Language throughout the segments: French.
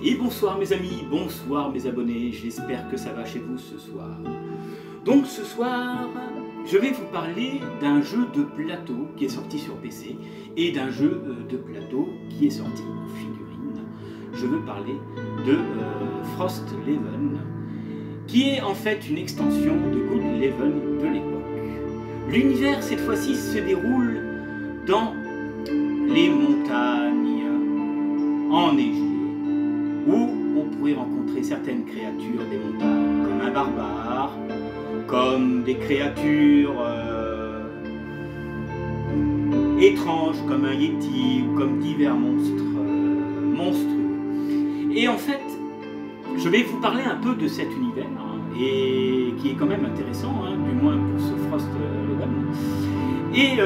Et bonsoir mes amis, bonsoir mes abonnés, j'espère que ça va chez vous ce soir. Donc ce soir, je vais vous parler d'un jeu de plateau qui est sorti sur PC et d'un jeu de plateau qui est sorti en figurine. Je veux parler de Frostleven, qui est en fait une extension de Goodlevel de l'époque. L'univers cette fois-ci se déroule dans les montagnes enneigées, où on pourrait rencontrer certaines créatures des montagnes, comme un barbare, comme des créatures étranges, comme un yeti, ou comme divers monstres monstrueux. Et en fait, je vais vous parler un peu de cet univers, et qui est quand même intéressant, du moins pour ce Frostleven. Et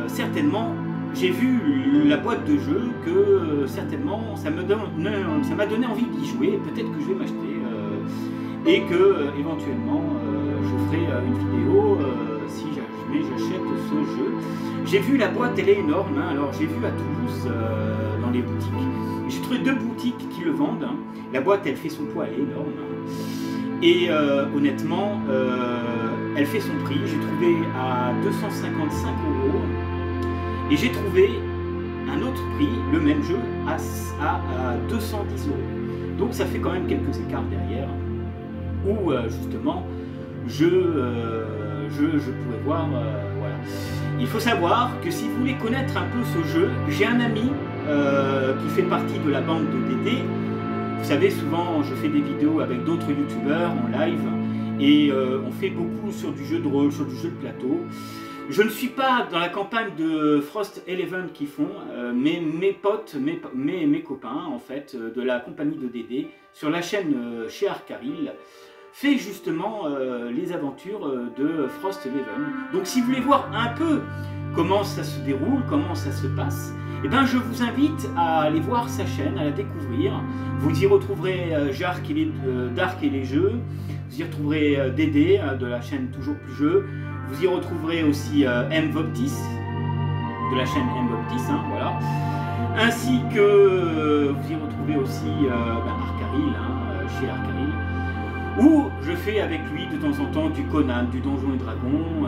certainement, j'ai vu la boîte de jeu que certainement ça m'a donné envie d'y jouer. Peut-être que je vais m'acheter et que éventuellement je ferai une vidéo si jamais j'achète ce jeu. J'ai vu la boîte, elle est énorme. Alors j'ai vu à Toulouse dans les boutiques. J'ai trouvé 2 boutiques qui le vendent. La boîte, elle fait son poids, elle est énorme. Et honnêtement, elle fait son prix. J'ai trouvé à 255 €. Et j'ai trouvé un autre prix, le même jeu, à 210 €. Donc ça fait quand même quelques écarts derrière, où justement je pourrais voir, voilà. Il faut savoir que si vous voulez connaître un peu ce jeu, j'ai un ami qui fait partie de la bande de DD. Vous savez, souvent je fais des vidéos avec d'autres youtubeurs en live, et on fait beaucoup sur du jeu de rôle, sur du jeu de plateau. Je ne suis pas dans la campagne de Frostleven qu'ils font, mais mes potes, mes copains en fait, de la compagnie de DD, sur la chaîne chez Arcaril, fait justement les aventures de Frostleven. Donc si vous voulez voir un peu comment ça se déroule, comment ça se passe, eh ben, je vous invite à aller voir sa chaîne, à la découvrir. Vous y retrouverez Dark et les jeux, vous y retrouverez DD de la chaîne Toujours Plus Jeux. Vous y retrouverez aussi Mvoptis, de la chaîne Mvoptis, voilà. Ainsi que vous y retrouvez aussi Arcaril, chez Arcaril, où je fais avec lui de temps en temps du Conan, du Donjons et Dragons,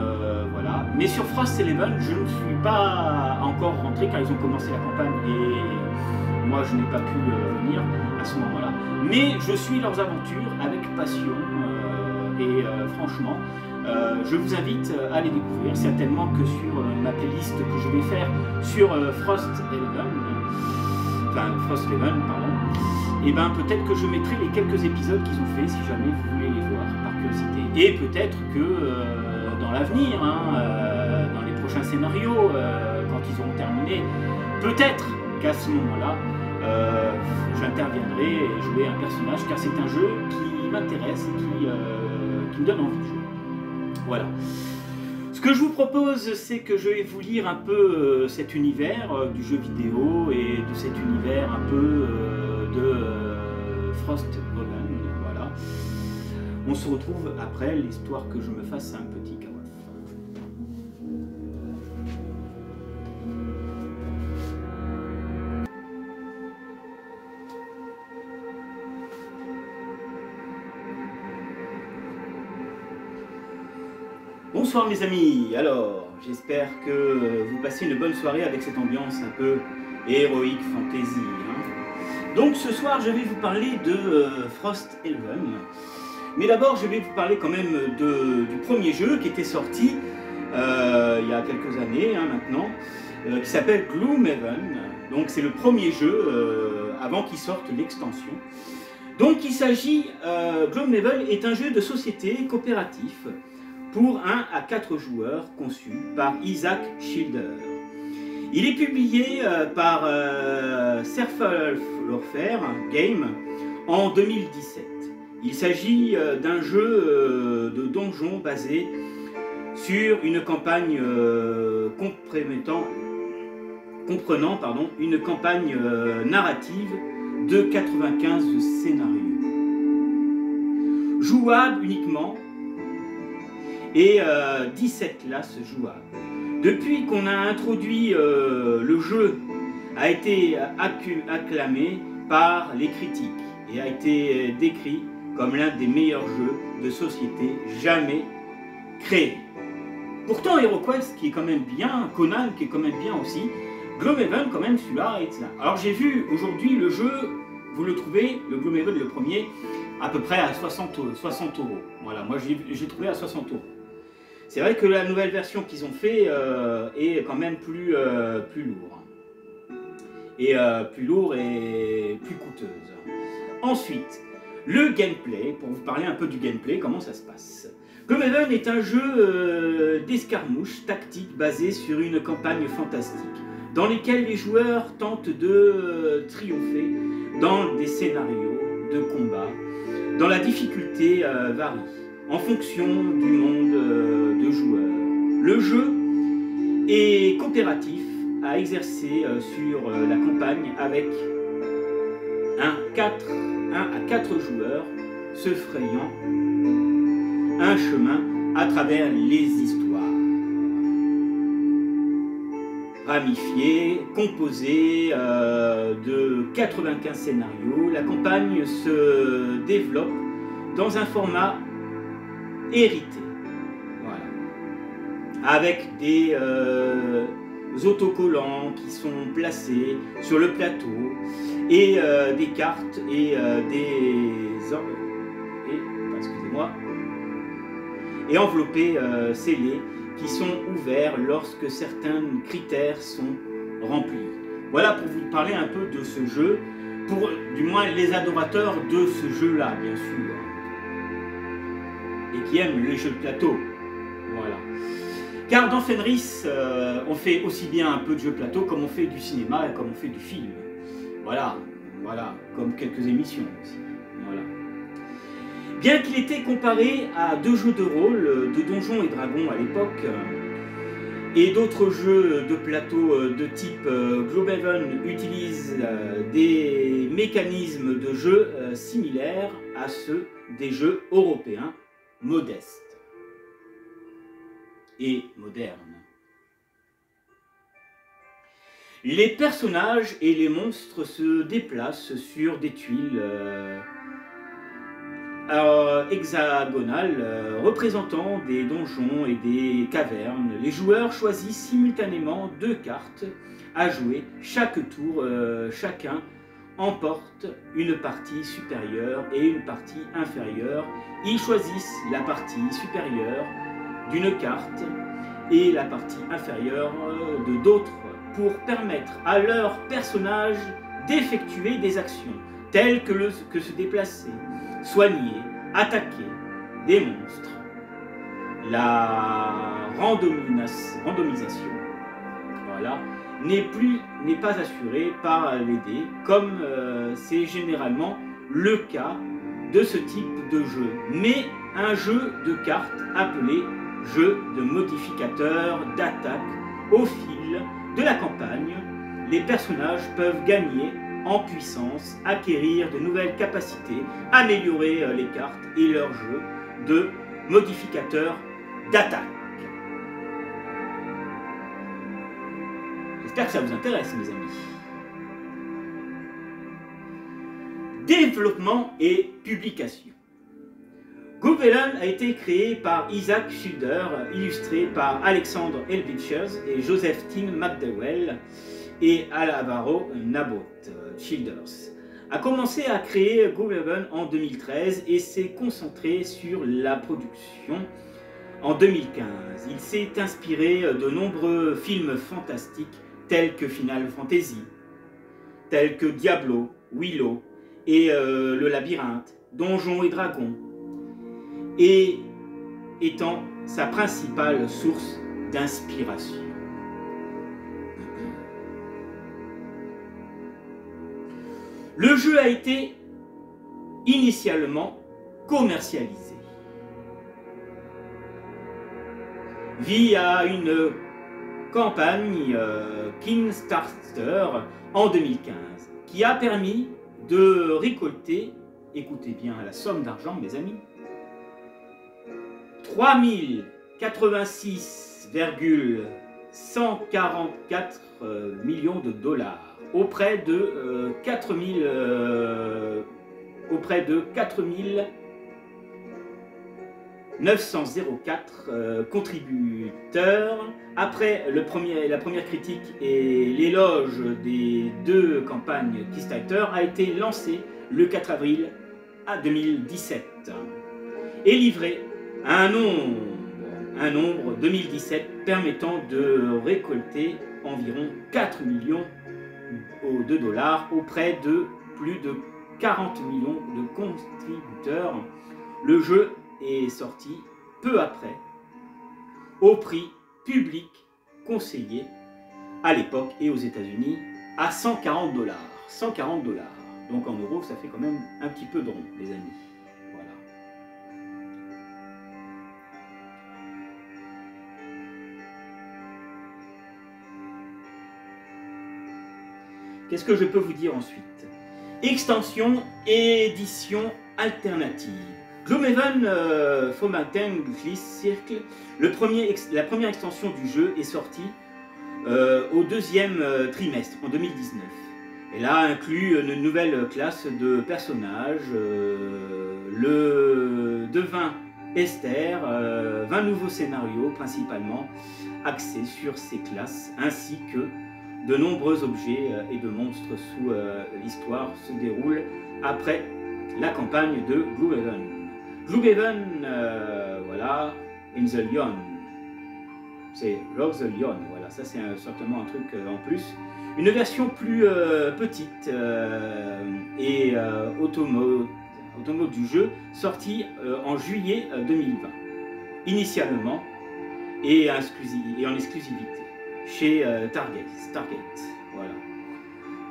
voilà. Mais sur Frostleven, je ne suis pas encore rentré car ils ont commencé la campagne et moi je n'ai pas pu venir à ce moment-là. Mais je suis leurs aventures avec passion et franchement, je vous invite à les découvrir, certainement que sur ma playlist que je vais faire sur Frostleven, pardon, et ben peut-être que je mettrai les quelques épisodes qu'ils ont fait si jamais vous voulez les voir par curiosité. Et peut-être que dans l'avenir, dans les prochains scénarios, quand ils auront terminé, peut-être qu'à ce moment-là, j'interviendrai et jouer un personnage, car c'est un jeu qui m'intéresse et qui me donne envie de jouer. Voilà. Ce que je vous propose, c'est que je vais vous lire un peu cet univers du jeu vidéo et de cet univers un peu de Frostleven. Voilà. On se retrouve après, l'histoire que je me fasse un petit café. Bonsoir mes amis, alors j'espère que vous passez une bonne soirée avec cette ambiance un peu héroïque fantasy. Donc ce soir je vais vous parler de Frostleven, mais d'abord je vais vous parler quand même du premier jeu qui était sorti il y a quelques années maintenant, qui s'appelle Gloomhaven. Donc c'est le premier jeu avant qu'il sorte l'extension. Donc il s'agit, Gloomhaven est un jeu de société coopératif pour 1 à 4 joueurs, conçu par Isaac Schilder. Il est publié par Surfloafer Game en 2017. Il s'agit d'un jeu de donjon basé sur une campagne comprenant une campagne narrative de 95 scénarios. Jouable uniquement et 17 classes jouables. Depuis qu'on a introduit le jeu, a été acclamé par les critiques et a été décrit comme l'un des meilleurs jeux de société jamais créés. Pourtant HeroQuest qui est quand même bien, Conan qui est quand même bien aussi, Gloomhaven quand même celui-là est là. Alors j'ai vu aujourd'hui le jeu, vous le trouvez, le Gloomhaven le premier, à peu près à 60 €. Voilà, moi j'ai trouvé à 60 €. C'est vrai que la nouvelle version qu'ils ont fait est quand même plus lourd. Et plus lourd et plus coûteuse. Ensuite, le gameplay, pour vous parler un peu du gameplay, comment ça se passe. Gloomhaven est un jeu d'escarmouche tactique basé sur une campagne fantastique, dans lesquels les joueurs tentent de triompher dans des scénarios de combat, dont la difficulté varie en fonction du monde de joueurs. Le jeu est coopératif à exercer sur la campagne avec 1 à 4 joueurs se frayant un chemin à travers les histoires. Ramifiée, composée de 95 scénarios, la campagne se développe dans un format hérité, voilà, avec des autocollants qui sont placés sur le plateau et des cartes et enveloppés scellés qui sont ouverts lorsque certains critères sont remplis. Voilà pour vous parler un peu de ce jeu, pour du moins les adorateurs de ce jeu-là, bien sûr, et qui aiment les jeux de plateau. Voilà. Car dans Fenris, on fait aussi bien un peu de jeux de plateau comme on fait du cinéma et comme on fait du film. Voilà, voilà, comme quelques émissions aussi. Voilà. Bien qu'il était comparé à 2 jeux de rôle de Donjons et Dragons à l'époque, et d'autres jeux de plateau de type Gloomhaven utilisent des mécanismes de jeu similaires à ceux des jeux européens modestes et modernes. Les personnages et les monstres se déplacent sur des tuiles hexagonales représentant des donjons et des cavernes. Les joueurs choisissent simultanément 2 cartes à jouer. Chaque tour, chacun emporte une partie supérieure et une partie inférieure. Ils choisissent la partie supérieure d'une carte et la partie inférieure de d'autres pour permettre à leur personnage d'effectuer des actions telles que se déplacer, soigner, attaquer des monstres. La randomisation, voilà, n'est pas assurée par les dés, comme c'est généralement le cas de ce type de jeu, mais un jeu de cartes appelé jeu de modificateurs d'attaque. Au fil de la campagne, les personnages peuvent gagner en puissance, acquérir de nouvelles capacités, améliorer les cartes et leur jeu de modificateurs d'attaque. J'espère que ça vous intéresse, mes amis. Développement et publication. Gloomhaven a été créé par Isaac Schilder, illustré par Alexandre Elvichers et Josephine McDowell et Alvaro Nabot. Childers a commencé à créer Gloomhaven en 2013 et s'est concentré sur la production en 2015. Il s'est inspiré de nombreux films fantastiques tels que Final Fantasy, tels que Diablo, Willow et Le Labyrinthe, Donjons et Dragons, et étant sa principale source d'inspiration. Le jeu a été initialement commercialisé via une campagne Kickstarter en 2015 qui a permis de récolter, écoutez bien la somme d'argent mes amis, 3086,144 millions de dollars. auprès de 4000 904 contributeurs. Après la première critique et l'éloge des 2 campagnes Kickstarter a été lancé le 4 avril 2017 et livré à un nombre 2017 permettant de récolter environ 4 millions de dollars auprès de plus de 40 millions de contributeurs. Le jeu est sorti peu après au prix public conseillé à l'époque et aux États-Unis à 140 $. 140 $. Donc en euros, ça fait quand même un petit peu de rond, les amis. Voilà. Qu'est-ce que je peux vous dire ensuite? Extension et édition alternative. Gloomhaven Forbidden Circle, la première extension du jeu est sortie au 2e trimestre, en 2019. Elle a inclus une nouvelle classe de personnages, le devin Esther, 20 nouveaux scénarios principalement axés sur ces classes, ainsi que de nombreux objets et de monstres sous l'histoire se déroule après la campagne de Gloomhaven. Gloomhaven, voilà, in the Lion. C'est Rock the Lion, voilà, ça c'est certainement un truc en plus. Une version plus petite et automode du jeu, sortie en juillet 2020, initialement et en exclusivité chez Stargate. Voilà.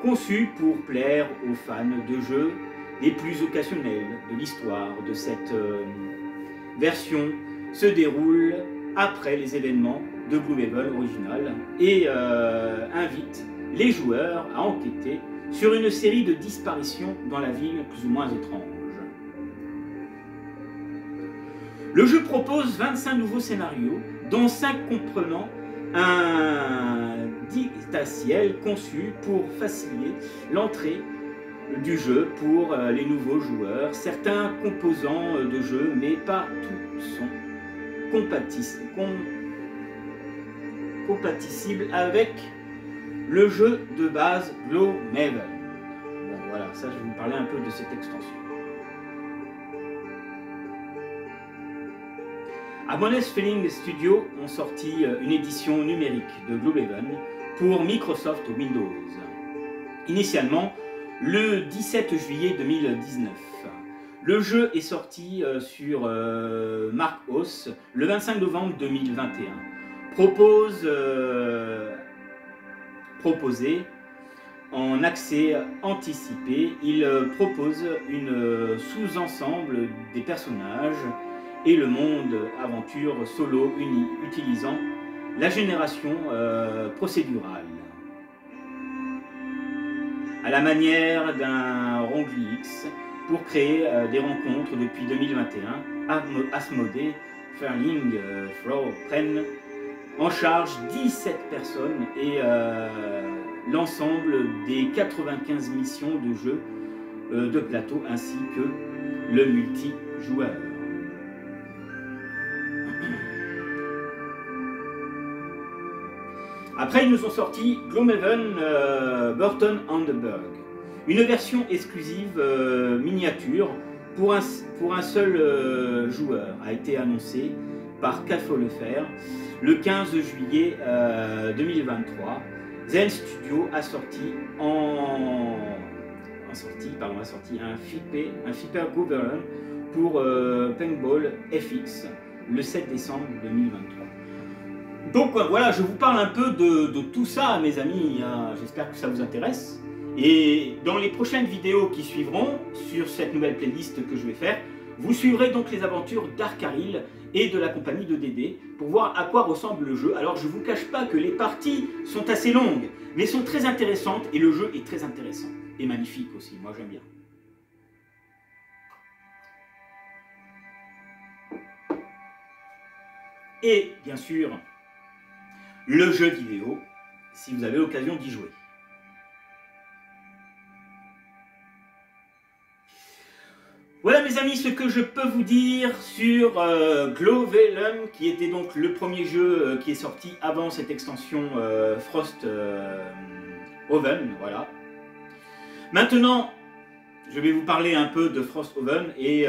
Conçu pour plaire aux fans de jeux les plus occasionnels de l'histoire de cette version se déroule après les événements de Gloomhaven original et invite les joueurs à enquêter sur une série de disparitions dans la ville plus ou moins étrange. Le jeu propose 25 nouveaux scénarios, dont 5 comprenant un dictatiel conçu pour faciliter l'entrée du jeu pour les nouveaux joueurs. Certains composants de jeu, mais pas tous, sont compatibles avec le jeu de base Gloomhaven. Bon voilà, ça je vais vous parler un peu de cette extension. Honest Feeling Studio ont sorti une édition numérique de Gloomhaven pour Microsoft Windows. Initialement, le 17 juillet 2019. Le jeu est sorti sur MacOS le 25 novembre 2021. Proposé en accès anticipé, il propose une sous-ensemble des personnages et le monde aventure solo utilisant la génération procédurale. À la manière d'un Rogue X, pour créer des rencontres depuis 2021, Asmodee Fairling Flow prennent en charge 17 personnes et l'ensemble des 95 missions de jeu de plateau ainsi que le multijoueur. Après, ils nous ont sorti Gloomhaven Burton on the Berg, une version exclusive miniature pour un seul joueur, a été annoncée par Café le 15 juillet 2023. Zen Studio a sorti un Flipper Governor pour Paintball FX le 7 décembre 2023. Donc voilà, je vous parle un peu de tout ça, mes amis, j'espère que ça vous intéresse. Et dans les prochaines vidéos qui suivront, sur cette nouvelle playlist que je vais faire, vous suivrez donc les aventures d'Arkaril et de la compagnie de Dédé pour voir à quoi ressemble le jeu. Alors je ne vous cache pas que les parties sont assez longues, mais sont très intéressantes et le jeu est très intéressant et magnifique aussi, moi j'aime bien. Et bien sûr, le jeu vidéo, si vous avez l'occasion d'y jouer. Voilà mes amis ce que je peux vous dire sur Glowvelum, qui était donc le premier jeu qui est sorti avant cette extension Frost Oven, voilà. Maintenant, je vais vous parler un peu de Frost Oven et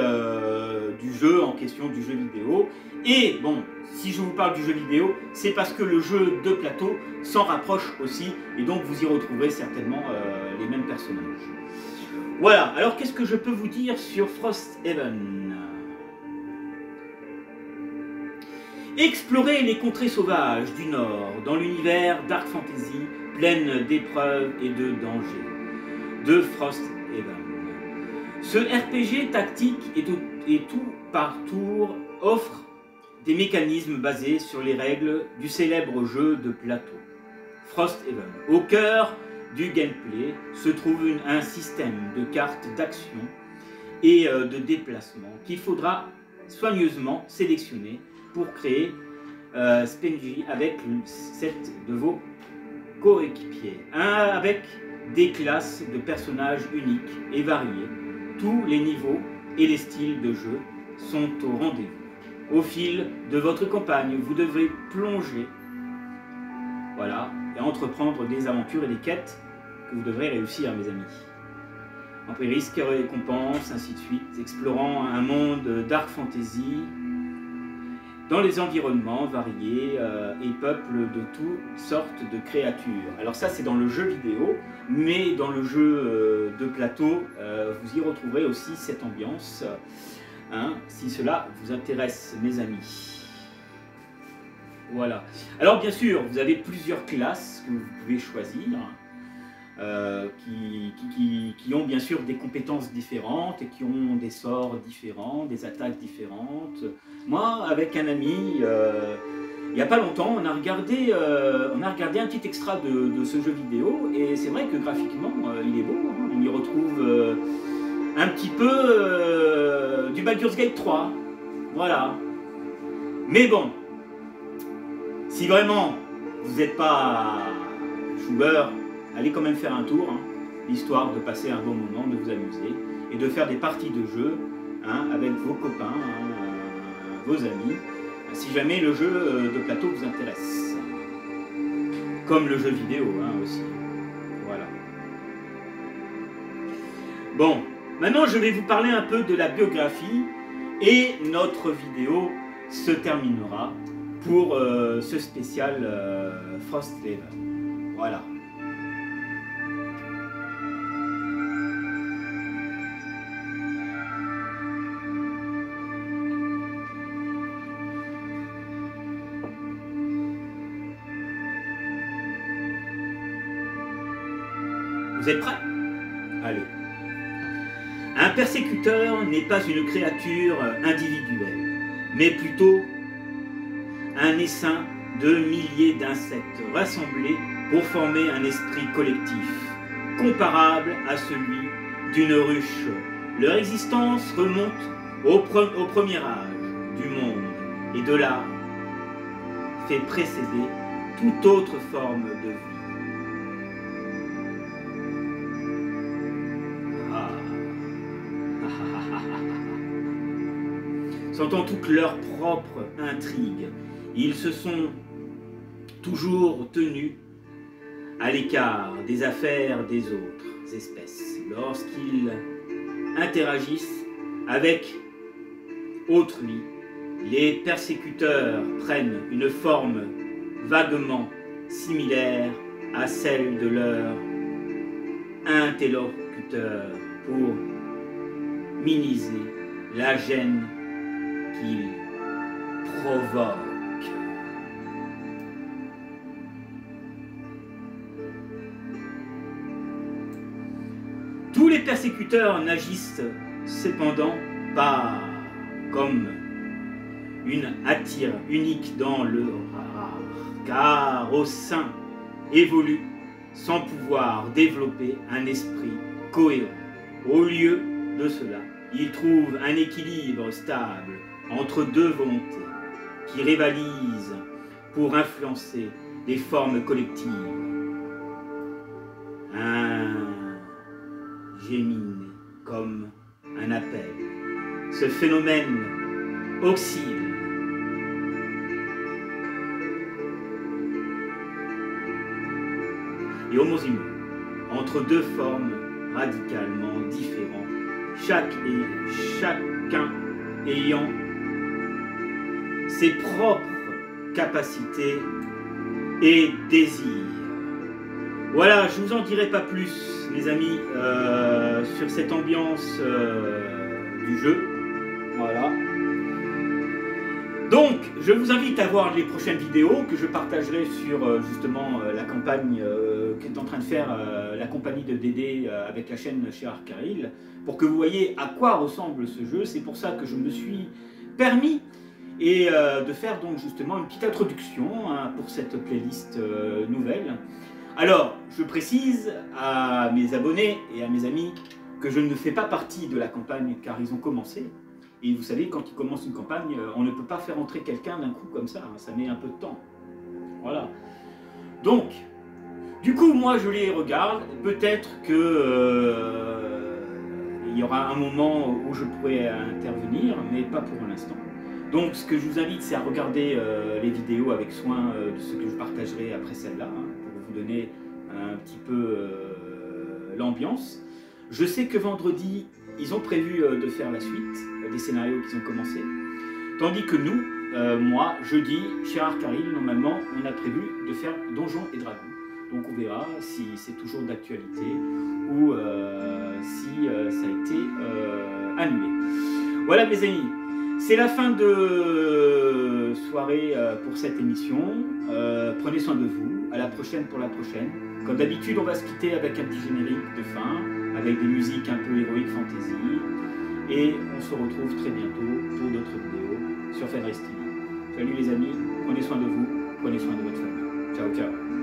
du jeu en question, du jeu vidéo. Et bon, si je vous parle du jeu vidéo, c'est parce que le jeu de plateau s'en rapproche aussi, et donc vous y retrouverez certainement les mêmes personnages. Voilà, alors qu'est-ce que je peux vous dire sur Frosthaven? Explorez les contrées sauvages du Nord, dans l'univers Dark Fantasy, pleine d'épreuves et de dangers, de Frosthaven. Ce RPG tactique et tout par tour offre des mécanismes basés sur les règles du célèbre jeu de plateau, Frosthaven. Au cœur du gameplay se trouve un système de cartes d'action et de déplacement qu'il faudra soigneusement sélectionner pour créer Spengy avec 7 de vos coéquipiers, avec des classes de personnages uniques et variés. Tous les niveaux et les styles de jeu sont au rendez-vous. Au fil de votre campagne, vous devrez plonger, voilà, et entreprendre des aventures et des quêtes que vous devrez réussir, mes amis. En prix risque, récompense, ainsi de suite, explorant un monde dark fantasy dans les environnements variés et peuplés de toutes sortes de créatures. Alors ça, c'est dans le jeu vidéo, mais dans le jeu de plateau, vous y retrouverez aussi cette ambiance, hein, si cela vous intéresse, mes amis. Voilà. Alors bien sûr, vous avez plusieurs classes que vous pouvez choisir, qui ont bien sûr des compétences différentes et qui ont des sorts différents, des attaques différentes. Moi, avec un ami, il n'y a pas longtemps, on a regardé un petit extra de ce jeu vidéo, et c'est vrai que graphiquement, il est beau, hein. On y retrouve un petit peu du Baldur's Gate 3, voilà. Mais bon, si vraiment vous n'êtes pas joueur, allez quand même faire un tour, hein, histoire de passer un bon moment, de vous amuser et de faire des parties de jeu, hein, avec vos copains, hein, vos amis, si jamais le jeu de plateau vous intéresse. Comme le jeu vidéo, hein, aussi. Voilà. Bon, maintenant je vais vous parler un peu de la biographie et notre vidéo se terminera pour ce spécial Frosthaven. Voilà. Vous êtes prêts? Allez. Un persécuteur n'est pas une créature individuelle, mais plutôt un essaim de milliers d'insectes rassemblés pour former un esprit collectif, comparable à celui d'une ruche. Leur existence remonte au premier âge du monde, et de là fait précéder toute autre forme de vie. Sentant toute leur propre intrigue, ils se sont toujours tenus à l'écart des affaires des autres espèces. Lorsqu'ils interagissent avec autrui, les persécuteurs prennent une forme vaguement similaire à celle de leur interlocuteur pour minimiser la gêne qu'ils provoquent. Tous les persécuteurs n'agissent cependant pas comme une attire unique dans le rare, car au sein évolue sans pouvoir développer un esprit cohérent. Au lieu de cela, ils trouvent un équilibre stable entre deux volontés qui rivalisent pour influencer des formes collectives. Un gémine comme un appel ce phénomène oscille et homozygote entre deux formes radicalement différentes, chacun ayant ses propres capacités et désirs. Voilà, je ne vous en dirai pas plus, mes amis, sur cette ambiance du jeu. Voilà. Donc, je vous invite à voir les prochaines vidéos que je partagerai sur justement la campagne qu'est en train de faire la compagnie de DD avec la chaîne Gérard Carril, pour que vous voyez à quoi ressemble ce jeu. C'est pour ça que je me suis permis de faire donc justement une petite introduction pour cette playlist nouvelle. Alors, je précise à mes abonnés et à mes amis que je ne fais pas partie de la campagne car ils ont commencé. Et vous savez, quand ils commencent une campagne, on ne peut pas faire entrer quelqu'un d'un coup comme ça, ça met un peu de temps. Voilà. Donc, du coup, moi je les regarde, peut-être que il y aura un moment où je pourrai intervenir, mais pas pour l'instant. Donc, ce que je vous invite, c'est à regarder les vidéos avec soin de ce que je partagerai après celle-là, pour vous donner un petit peu l'ambiance. Je sais que vendredi, ils ont prévu de faire la suite des scénarios qu'ils ont commencé. Tandis que nous, moi, jeudi, Gérard Carril, normalement, on a prévu de faire Donjons et Dragons. Donc on verra si c'est toujours d'actualité ou si ça a été annulé. Voilà mes amis, c'est la fin de soirée pour cette émission. Prenez soin de vous, à la prochaine pour la prochaine. Comme d'habitude, on va se quitter avec un petit générique de fin, avec des musiques un peu héroïques fantasy. Et on se retrouve très bientôt pour d'autres vidéos sur Fenris TV. Salut les amis, prenez soin de vous, prenez soin de votre famille. Ciao, ciao.